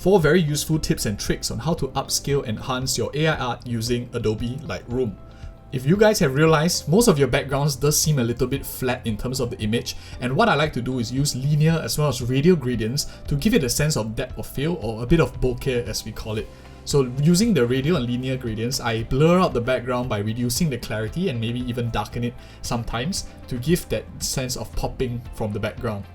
4 very useful tips and tricks on how to upscale and enhance your AI art using Adobe Lightroom. If you guys have realized, most of your backgrounds does seem a little bit flat in terms of the image, and what I like to do is use linear as well as radial gradients to give it a sense of depth of field, or a bit of bokeh as we call it. So using the radial and linear gradients, I blur out the background by reducing the clarity and maybe even darken it sometimes to give that sense of popping from the background.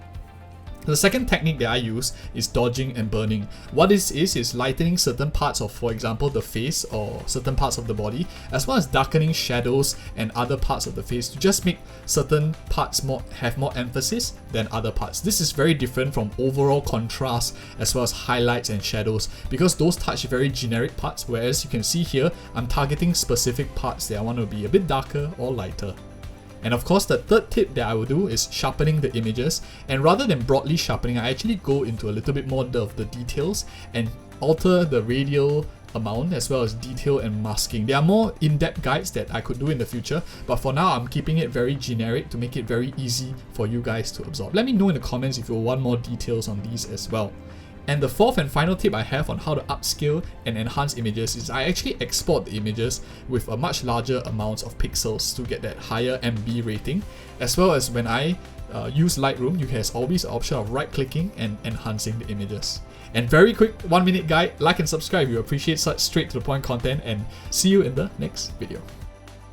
The second technique that I use is dodging and burning. What this is lightening certain parts of, for example, the face or certain parts of the body, as well as darkening shadows and other parts of the face to just make certain parts have more emphasis than other parts. This is very different from overall contrast as well as highlights and shadows, because those touch very generic parts, whereas you can see here, I'm targeting specific parts that I want to be a bit darker or lighter. And of course, the third tip that I will do is sharpening the images, and rather than broadly sharpening, I actually go into a little bit more of the details and alter the radial amount as well as detail and masking. There are more in-depth guides that I could do in the future, but for now I'm keeping it very generic to make it very easy for you guys to absorb. Let me know in the comments if you want more details on these as well. And the fourth and final tip I have on how to upscale and enhance images is I actually export the images with a much larger amount of pixels to get that higher MB rating, as well as when I use Lightroom, you have always the option of right-clicking and enhancing the images. And very quick 1-minute guide, like and subscribe if you appreciate such straight to the point content, and see you in the next video.